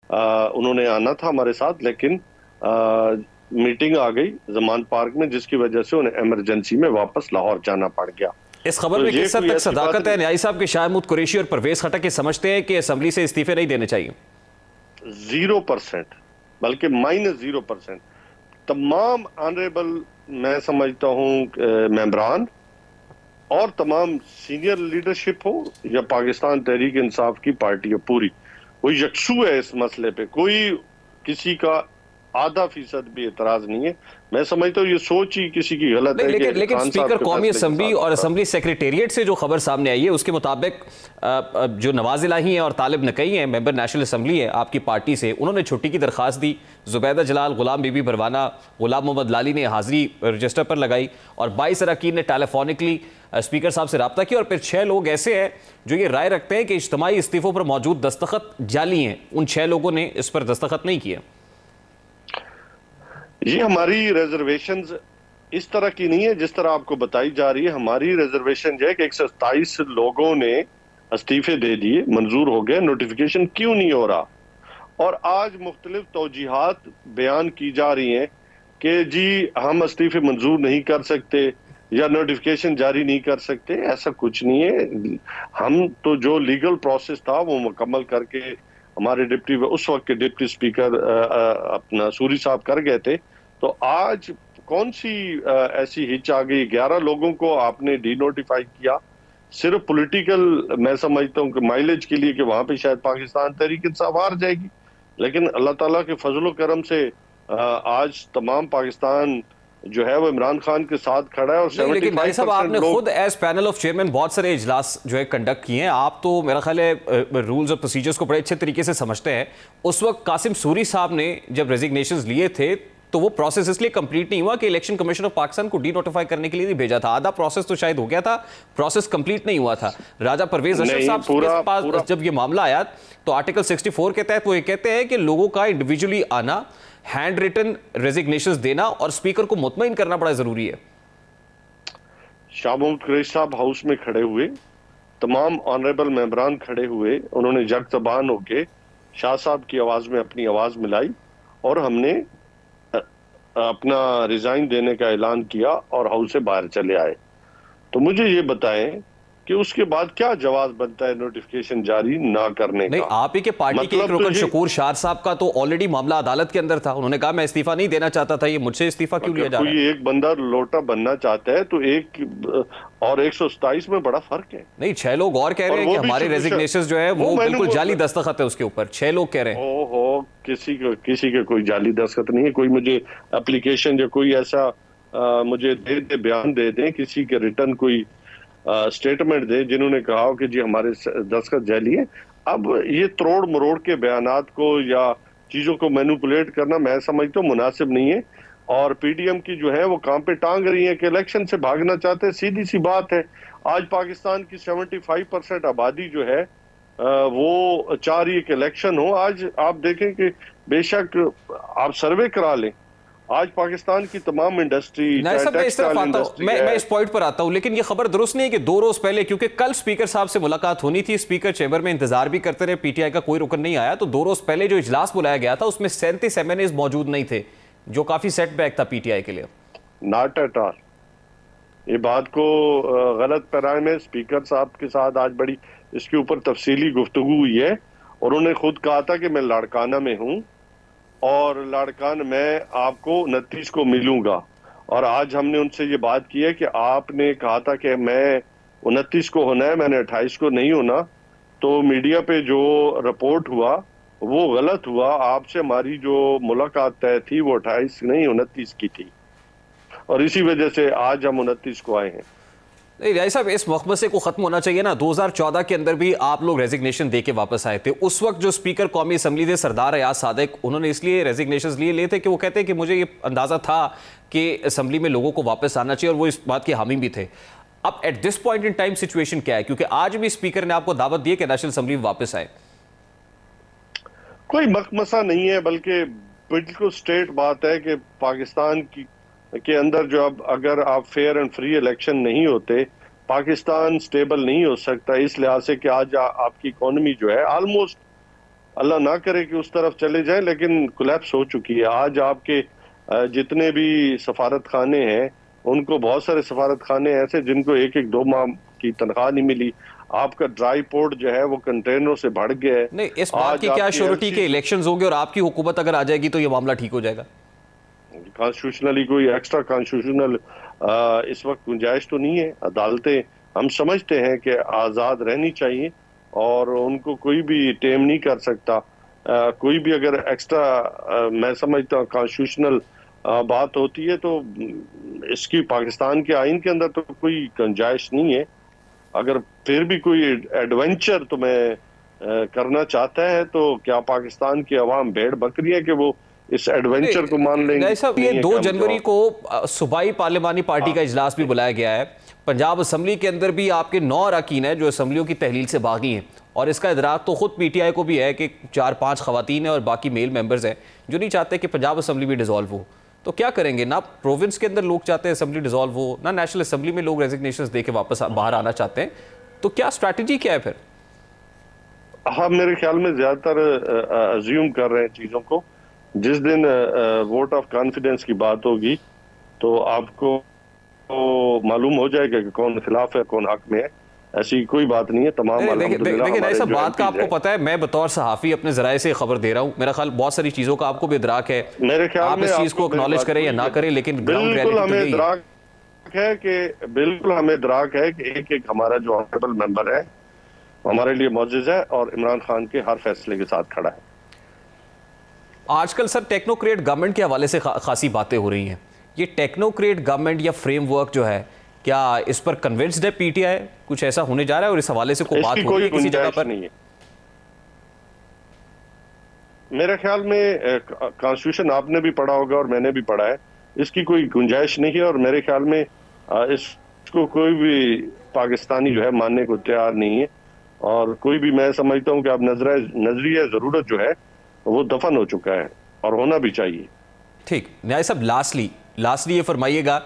उन्होंने आना था हमारे साथ, लेकिन मीटिंग आ गई जमान पार्क में, जिसकी वजह से उन्हें इमरजेंसी में वापस लाहौर जाना पड़ गया। इस खबर तो में ये किस हद कोई तक ऐसी बात सदाकत है नहीं। न्यायी साहब के? शाह महमूद कुरैशी और परवेज खटक ये समझते हैं कि असेंबली से इस्तीफे नहीं देने चाहिए? 0%, बल्कि -0%। तमाम ऑनरेबल, मैं समझता हूं मेंबरान और तमाम सीनियर लीडरशिप हो या पाकिस्तान तहरीक इंसाफ की पार्टी हो, पूरी वो यकसू है इस मसले पे। कोई किसी का ½ % भी एतराज नहीं है। मैं समझता हूँ ये सोच ही किसी की गलत नहीं, है कि लेकिन खान साहब स्पीकर के कौमी फैसले के असम्बली साथ और होता। असम्बली सेक्रेटेरिएट से जो खबर सामने आई है उसके मुताबिक जो नवाज इलाही हैं और तालिब नकई हैं, मेंबर नेशनल असम्बली है आपकी पार्टी से, उन्होंने छुट्टी की दरखास्त दी। जुबैदा जलाल, गुलाम बीबी परवाना, गुलाम मोहम्मद लाली ने हाजिरी रजिस्टर पर लगाई और 22 अरकान ने टेलीफोनिकली स्पीकर साहब से रब्ता किया। और फिर 6 लोग ऐसे हैं जो ये राय रखते हैं कि इज्तिमाई इस्तीफों पर मौजूद दस्तखत जाली हैं। उन 6 लोगों ने इस पर दस्तखत नहीं किए। ये हमारी रिजर्वेशंस इस तरह की नहीं है जिस तरह आपको बताई जा रही है। हमारी रिजर्वेशन जो है कि 127 लोगों ने इस्तीफे दे दिए, मंजूर हो गए। नोटिफिकेशन क्यों नहीं हो रहा? और आज मुख्तलिफ तौजीहात बयान की जा रही हैं कि जी हम इस्तीफे मंजूर नहीं कर सकते या नोटिफिकेशन जारी नहीं कर सकते। ऐसा कुछ नहीं है। हम तो जो लीगल प्रोसेस था वो मुकम्मल करके हमारे डिप्टी, उस वक्त के डिप्टी स्पीकर अपना सूरी साहब कर गए थे। तो आज कौन सी ऐसी हिच आ गई? 11 लोगों को आपने डी नोटिफाई किया सिर्फ पॉलिटिकल, मैं समझता हूँ कि माइलेज के लिए, कि वहां पे शायद पाकिस्तान तहरीक इंसाफ हार जाएगी। लेकिन अल्लाह ताला के फजलो करम से आज तमाम पाकिस्तान जो है वो इमरान खान के साथ खड़ा है। और नहीं, लेकिन भाई साहब 75% आपने लोग खुद एज पैनल ऑफ चेयरमैन बहुत सारे इजलास जो है कंडक्ट किए हैं। आप तो मेरा ख्याल है रूल्स और प्रोसीजर्स को बड़े अच्छे तरीके से समझते हैं। उस वक्त कासिम सूरी साहब ने जब रेजिग्नेशंस लिए थे तो वो प्रोसेस इसलिए कंप्लीट नहीं हुआ कि इलेक्शन कमीशन ऑफ पाकिस्तान को डी नोटिफाई करने के लिए नहीं भेजा था। आधा प्रोसेस तो शायद हो गया था, प्रोसेस कंप्लीट नहीं हुआ था। राजा परवेज अशरफ साहब के पास जब ये मामला आया तो आर्टिकल 64 के तहत वो ये कहते हैं कि लोगों का इंडिविजुअली आना, हैंड रिटन रेजिग्नेशंस देना और स्पीकर को मुतमईन करना बड़ा जरूरी है। शाह महमूद कुरैशी साहब हाउस में खड़े हुए, तमाम ऑनरेबल मेंबरान खड़े हुए, उन्होंने जग ज़बान होके शाह साहब की आवाज में अपनी आवाज मिलाई और हमने अपना रिजाइन देने का ऐलान किया और हाउस से बाहर चले आए। तो मुझे ये बताएं कि उसके बाद क्या जवाब बनता है नोटिफिकेशन जारी ना करने नहीं, का? आप ही के पार्टी के एक रुकन तो शकूर शाह साहब का तो ऑलरेडी मामला अदालत के अंदर था। उन्होंने कहा मैं इस्तीफा नहीं देना चाहता था, ये मुझसे इस्तीफा क्यों लिया जा रहा है? कोई एक बंदा लोटा बनना चाहता है तो एक और 127 में बड़ा फर्क है। नहीं, 6 लोग और कह रहे हैं कि हमारे रेजिग्नेशन जो है वो बिल्कुल जाली दस्तखत है उसके ऊपर। 6 लोग कह रहे हैं। ओहो, किसी के कोई जाली दस्तखत नहीं है। कोई मुझे एप्लीकेशन या कोई ऐसा मुझे दे बयान दे दें, किसी के रिटर्न कोई स्टेटमेंट दे जिन्होंने कहा हो कि जी हमारे दस्तखत जाली है। अब ये तोड़ मरोड़ के बयानात को या चीजों को मैनिपुलेट करना मैं समझता हूँ मुनासिब नहीं है। और पीडीएम की जो है वो काम पे टांग रही है कि इलेक्शन से भागना चाहते हैं। सीधी सी बात है, आज पाकिस्तान की 75% आबादी जो है वो चाह रही है कि इलेक्शन हो। आज आप देखें कि बेशक आप सर्वे करा लें, आज पाकिस्तान की तमाम इंडस्ट्री, मैं इस तरफ आता हूं, मैं इस पॉइंट पर आता हूं, लेकिन ये खबर दुरुस्त नहीं है कि 2 रोज पहले, क्योंकि कल स्पीकर साहब से मुलाकात होनी थी, स्पीकर चैम्बर में इंतजार भी करते रहे, पीटीआई का कोई रुकन नहीं आया, तो 2 रोज पहले जो इजलास बुलाया गया था उसमें 37 MNAs मौजूद नहीं थे, जो काफी सेटबैक था पीटीआई के लिए। Not at all. ये बात को गलत पैराए में स्पीकर साहब के साथ आज बड़ी इसके ऊपर तफसीली गुफ्तगू हुई है। और उन्होंने खुद कहा था कि मैं लाड़काना में हूं और लाड़कान मैं आपको 29 को मिलूंगा। और आज हमने उनसे ये बात की है कि आपने कहा था कि मैं 29 को होना है, मैंने 28 को नहीं होना। तो मीडिया पे जो रिपोर्ट हुआ वो गलत हुआ। आपसे हमारी जो मुलाकात तय थी वो 28 नहीं 29 की थी और इसी वजह से आज हम 29 को आए हैं। नहीं राय साहब, इस मकबसे को खत्म होना चाहिए ना। 2014 के अंदर भी आप लोग रेजिग्नेशन देके वापस आए थे। उस वक्त जो स्पीकर कौमी असम्बली थे सरदार अयाज सादिक, उन्होंने इसलिए रेजिग्नेशन लिए थे कि वो कहते हैं कि मुझे ये अंदाजा था कि असम्बली में लोगों को वापस आना चाहिए और वो इस बात के हामी भी थे। अब at this point in time situation क्या है? क्योंकि आज भी स्पीकर ने आपको दावत दी है कि नेशनल असम्बली में वापस आए। कोई मकमसा नहीं है, बल्कि बिल्कुल स्ट्रेट बात है कि पाकिस्तान के अंदर जो अब अगर आप फेयर एंड फ्री इलेक्शन नहीं होते, पाकिस्तान स्टेबल नहीं हो सकता। इस लिहाज से कि आज आपकी इकोनॉमी जो है ऑलमोस्ट अल्लाह ना करे कि उस तरफ चले जाए, लेकिन कोलैप्स हो चुकी है। आज आपके जितने भी सफारत खाने हैं, उनको बहुत सारे सफारत खाने ऐसे जिनको एक एक 2 माह की तनख्वाह नहीं मिली। आपका ड्राई पोर्ट जो है वो कंटेनरों से भर गया है। नहीं, इस बात की क्या श्योरिटी के इलेक्शंस होंगे और आपकी हुकूमत अगर आ जाएगी तो ये मामला ठीक हो जाएगा? कॉन्स्टिट्यूशनली कोई एक्स्ट्रा कॉन्स्टिट्यूशनल इस वक्त गुंजाइश तो नहीं है। अदालतें हम समझते हैं कि आज़ाद रहनी चाहिए और उनको कोई भी टेम नहीं कर सकता। कोई भी अगर एक्स्ट्रा मैं समझता हूँ कॉन्स्टिट्यूशनल बात होती है तो इसकी पाकिस्तान के आइन के अंदर तो कोई गुंजाइश नहीं है। अगर फिर भी कोई एडवेंचर तुम्हें करना चाहता है तो क्या पाकिस्तान की अवाम भेड़ बकरी है कि वो इस एडवेंचर को मान लेंगे? साहब, ये 2 जनवरी को सूबाई पार्लिमानी पार्टी का इजलास भी बुलाया गया है। पंजाब असम्बली के अंदर भी आपके 9 अरकान हैं जो असम्बलियों की तहलील से बागी हैं, और इसका इदराक तो खुद PTI को भी है कि 4-5 खवातीन हैं और बाकी मेल मेंबर्स हैं जो नहीं चाहते कि पंजाब असम्बली भी डिसॉल्व हो। तो क्या करेंगे? ना प्रोविंस के अंदर लोग चाहते हैं असम्बली डिसॉल्व हो, ना नेशनल असम्बली में लोग रेजिग्नेशंस दे के वापस बाहर आना चाहते हैं। तो क्या स्ट्रैटेजी क्या है फिर? हाँ, मेरे ख्याल में ज्यादातर अज्यूम कर रहे हैं चीजों को। जिस दिन वोट ऑफ कॉन्फिडेंस की बात होगी तो आपको तो मालूम हो जाएगा कि कौन खिलाफ है कौन हक में है। ऐसी कोई बात नहीं है। तमाम देखिए ऐसा बात का आपको पता है, मैं बतौर सहाफी अपने जराए से खबर दे रहा हूँ। मेरा ख्याल बहुत सारी चीजों का आपको भी इदराक है। मेरे ख्याल आप इस चीज को एक्नॉलेज करें या ना करें, लेकिन बिल्कुल हमें इदराक है कि एक एक हमारा जो ऑनरेबल मेंबर है हमारे लिए मौजूद है और इमरान खान के हर फैसले के साथ खड़ा है। आजकल सर टेक्नोक्रेट गवर्नमेंट के हवाले से खासी बातें हो रही हैं। ये टेक्नोक्रेट गवर्नमेंट या फ्रेमवर्क जो है, क्या इस पर कन्विंस्ड है PTI? कुछ ऐसा होने जा रहा है और इस हवाले से कोई बात हो रही है किसी जगह पर? नहीं है। मेरे ख्याल में कॉन्स्टिट्यूशन आपने भी पढ़ा होगा और मैंने भी पढ़ा है, इसकी कोई गुंजाइश नहीं है। और मेरे ख्याल में इसको कोई भी पाकिस्तानी जो है मानने को तैयार नहीं है। और कोई भी, मैं समझता हूँ कि अब नजरिया जरूरत जो है वो दफन हो चुका है और होना भी चाहिए। ठीक, न्याय साहब, लास्टली ये फरमाइएगा,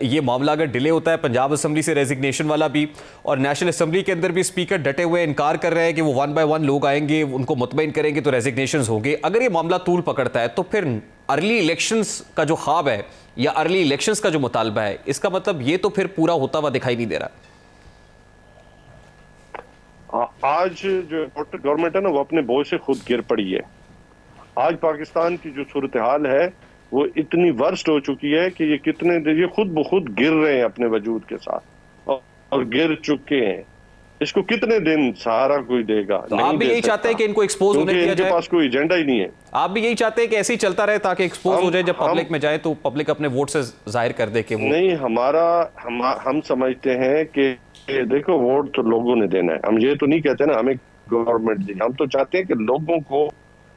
ये मामला अगर डिले होता है पंजाब असम्बली से रेजिग्नेशन वाला भी, और नेशनल असम्बली के अंदर भी स्पीकर डटे हुए इनकार कर रहे हैं कि वो 1 बाय 1 लोग आएंगे, उनको मुतमईन करेंगे तो रेजिग्नेशंस होंगे, अगर ये मामला तूल पकड़ता है तो फिर अर्ली इलेक्शंस का जो ख्वाब है या अर्ली इलेक्शंस का जो मुतालबा है, इसका मतलब ये तो फिर पूरा होता हुआ दिखाई नहीं दे रहा। आज जो गवर्नमेंट है ना वो अपने बोझ से खुद गिर पड़ी है। आज पाकिस्तान की जो सूरत हाल है वो इतनी वर्स्ट हो चुकी है कि ये खुद ब खुद गिर रहे हैं अपने वजूद के साथ और गिर चुके हैं। इसको कितने दिन सहारा कोई देगा? तो आप भी यही चाहते हैं कि इनको एक्सपोज होने दिया जाए? इनके पास कोई एजेंडा ही नहीं है। आप भी यही चाहते हैं कि ऐसे ही चलता रहे ताकि एक्सपोज हो जाए, जब पब्लिक में जाए तो पब्लिक अपने वोट से जाहिर कर दे कि वो नहीं। हम समझते हैं कि देखो वोट तो लोगों ने देना है। हम ये तो नहीं कहते ना हमें गवर्नमेंट दी, हम तो चाहते हैं कि लोगों को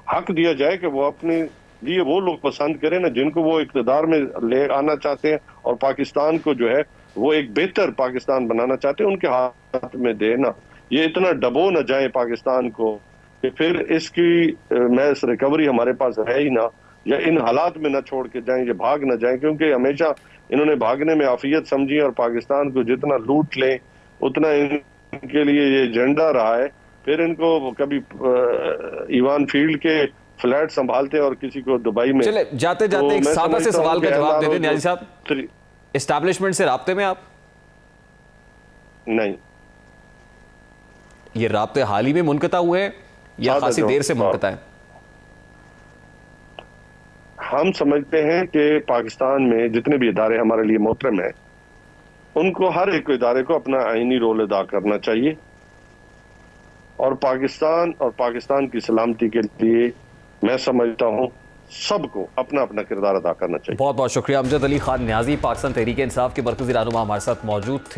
हक दिया जाए कि वो अपने लिए वो लोग पसंद करें ना जिनको वो इक़्तिदार में ले आना चाहते हैं और पाकिस्तान को जो है वो एक बेहतर पाकिस्तान बनाना चाहते हैं, उनके हाथ में देना। ये इतना डबो न जाए पाकिस्तान को कि फिर इसकी मैस रिकवरी हमारे पास है ही ना, या इन हालात में न छोड़ के जाएं, ये भाग न जाएं। क्योंकि हमेशा इन्होंने भागने में आफियत समझी और पाकिस्तान को जितना लूट लें उतना इनके लिए ये एजेंडा रहा है। फिर इनको कभी ईवान फील्ड के फ्लैट संभालते हैं और किसी को दुबई में। चले जाते जाते एक सादा से सवाल का जवाब दे दें न्याजी साहब, एस्टैब्लिशमेंट से राब्ते में आप? नहीं। ये राब्ते हाल ही में मुनक़ता हुए हैं या खासी देर से मुनक़ता है? हम समझते हैं कि पाकिस्तान में जितने भी इदारे हमारे लिए मोहतरम है उनको हर एक इदारे को अपना आईनी रोल अदा करना चाहिए और पाकिस्तान की सलामती के लिए मैं समझता हूँ सबको अपना अपना किरदार अदा करना चाहिए। बहुत बहुत शुक्रिया। अमजद अली खान न्याजी, पाकिस्तान तहरीक इंसाफ के मरकजी रहनुमा हमारे साथ मौजूद थे।